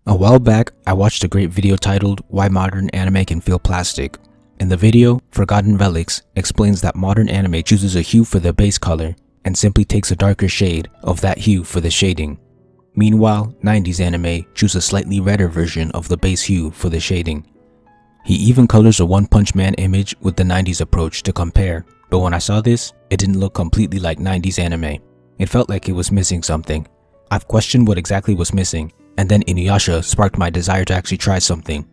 A while back, I watched a great video titled Why Modern Anime Can Feel Plastic. In the video, Forgotten Relics explains that modern anime chooses a hue for the base color and simply takes a darker shade of that hue for the shading. Meanwhile, 90s anime choose a slightly redder version of the base hue for the shading. He even colors a One Punch Man image with the 90s approach to compare, but when I saw this, it didn't look completely like 90s anime. It felt like it was missing something. I've questioned what exactly was missing, and then Inuyasha sparked my desire to actually try something.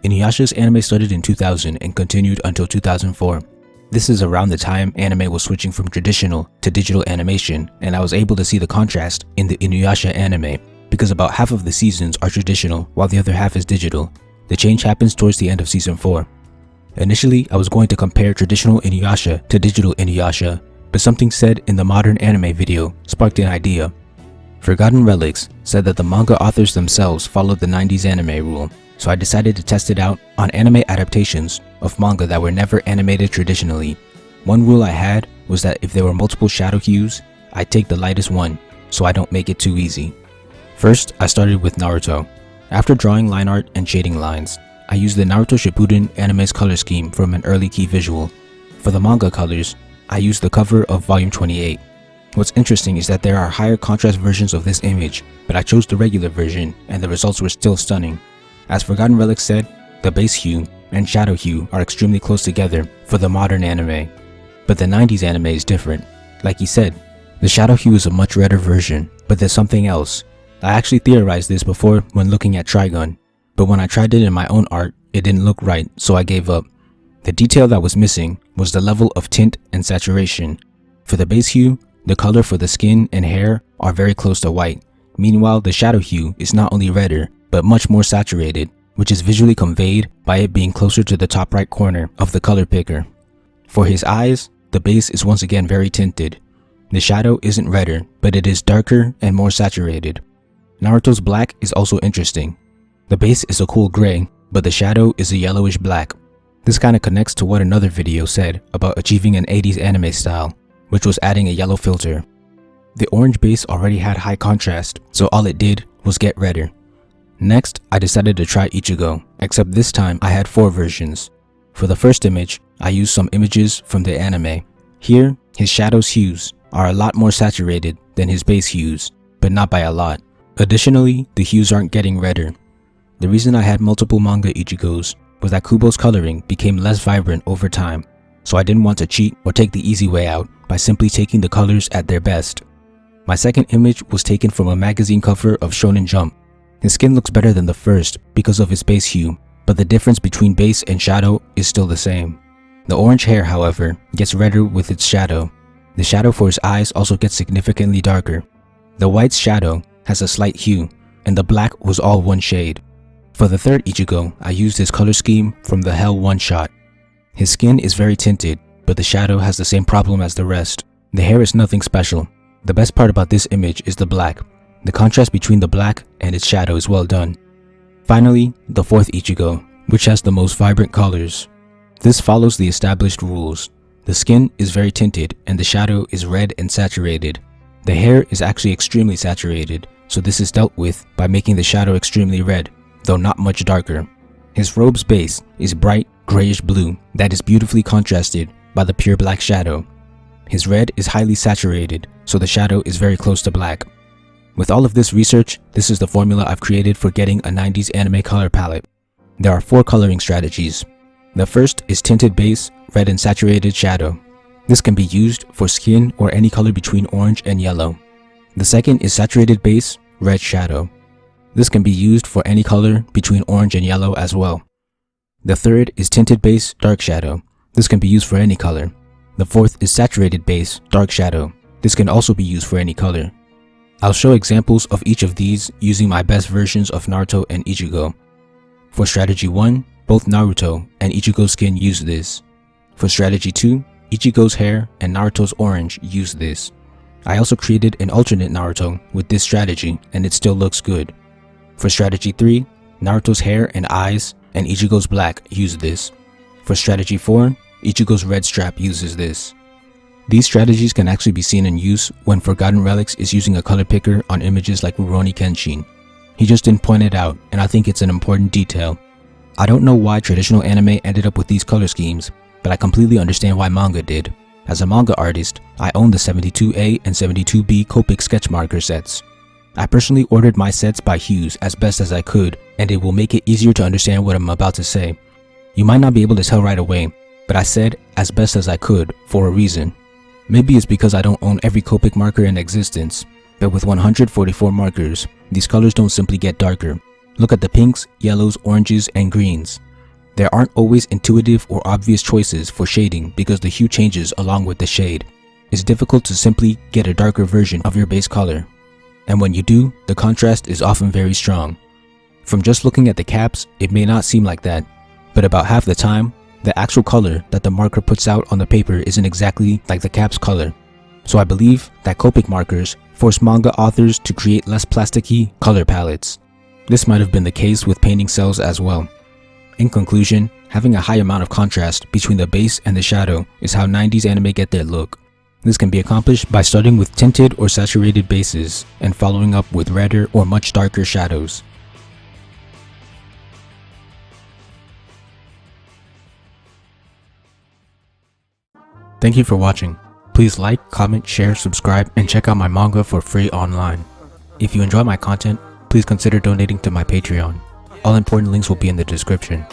Inuyasha's anime started in 2000 and continued until 2004. This is around the time anime was switching from traditional to digital animation, and I was able to see the contrast in the Inuyasha anime, because about half of the seasons are traditional while the other half is digital. The change happens towards the end of season 4. Initially, I was going to compare traditional Inuyasha to digital Inuyasha, but something said in the modern anime video sparked an idea. Forgotten Relics said that the manga authors themselves followed the 90s anime rule, so I decided to test it out on anime adaptations of manga that were never animated traditionally. One rule I had was that if there were multiple shadow hues, I'd take the lightest one, so I don't make it too easy. First, I started with Naruto. After drawing line art and shading lines, I used the Naruto Shippuden anime's color scheme from an early key visual. For the manga colors, I used the cover of volume 28. What's interesting is that there are higher contrast versions of this image, but I chose the regular version and the results were still stunning. As Forgotten Relics said, the base hue and shadow hue are extremely close together for the modern anime. But the 90s anime is different. Like he said, the shadow hue is a much redder version, but there's something else. I actually theorized this before when looking at Trigun, but when I tried it in my own art, it didn't look right, so I gave up. The detail that was missing was the level of tint and saturation. For the base hue, the color for the skin and hair are very close to white. Meanwhile, the shadow hue is not only redder, but much more saturated, which is visually conveyed by it being closer to the top right corner of the color picker. For his eyes, the base is once again very tinted. The shadow isn't redder, but it is darker and more saturated. Naruto's black is also interesting. The base is a cool gray, but the shadow is a yellowish black. This kinda connects to what another video said about achieving an 80s anime style, which was adding a yellow filter. The orange base already had high contrast, so all it did was get redder. Next, I decided to try Ichigo, except this time I had 4 versions. For the first image, I used some images from the anime. Here, his shadow's hues are a lot more saturated than his base hues, but not by a lot. Additionally, the hues aren't getting redder. The reason I had multiple manga Ichigos was that Kubo's coloring became less vibrant over time, so I didn't want to cheat or take the easy way out by simply taking the colors at their best. My second image was taken from a magazine cover of Shonen Jump. His skin looks better than the first because of his base hue, but the difference between base and shadow is still the same. The orange hair, however, gets redder with its shadow. The shadow for his eyes also gets significantly darker. The white's shadow has a slight hue, and the black was all one shade. For the third Ichigo, I used his color scheme from the Hell one-shot. His skin is very tinted, but the shadow has the same problem as the rest. The hair is nothing special. The best part about this image is the black. The contrast between the black and its shadow is well done. Finally, the fourth Ichigo, which has the most vibrant colors. This follows the established rules. The skin is very tinted and the shadow is red and saturated. The hair is actually extremely saturated, so this is dealt with by making the shadow extremely red, though not much darker. His robe's base is bright grayish blue that is beautifully contrasted by the pure black shadow. His red is highly saturated, so the shadow is very close to black. With all of this research, this is the formula I've created for getting a 90s anime color palette. There are 4 coloring strategies. The first is tinted base, red and saturated shadow. This can be used for skin or any color between orange and yellow. The second is saturated base, red shadow. This can be used for any color between orange and yellow as well. The third is tinted base, dark shadow. This can be used for any color. The fourth is saturated base, dark shadow. This can also be used for any color. I'll show examples of each of these using my best versions of Naruto and Ichigo. For strategy 1, both Naruto and Ichigo's skin use this. For strategy 2, Ichigo's hair and Naruto's orange use this. I also created an alternate Naruto with this strategy and it still looks good. For strategy 3, Naruto's hair and eyes and Ichigo's black use this. For strategy 4, Ichigo's red strap uses this. These strategies can actually be seen in use when Forgotten Relics is using a color picker on images like Rurouni Kenshin. He just didn't point it out, and I think it's an important detail. I don't know why traditional anime ended up with these color schemes, but I completely understand why manga did. As a manga artist, I own the 72A and 72B Copic sketch marker sets. I personally ordered my sets by hues as best as I could, and it will make it easier to understand what I'm about to say. You might not be able to tell right away, but I said as best as I could for a reason. Maybe it's because I don't own every Copic marker in existence, but with 144 markers, these colors don't simply get darker. Look at the pinks, yellows, oranges, and greens. There aren't always intuitive or obvious choices for shading because the hue changes along with the shade. It's difficult to simply get a darker version of your base color. And when you do, the contrast is often very strong. From just looking at the caps, it may not seem like that, but about half the time, the actual color that the marker puts out on the paper isn't exactly like the cap's color. So I believe that Copic markers force manga authors to create less plasticky color palettes. This might have been the case with painting cells as well. In conclusion, having a high amount of contrast between the base and the shadow is how 90s anime get their look. This can be accomplished by starting with tinted or saturated bases and following up with redder or much darker shadows. Thank you for watching. Please like, comment, share, subscribe, and check out my manga for free online. If you enjoy my content, please consider donating to my Patreon. All important links will be in the description.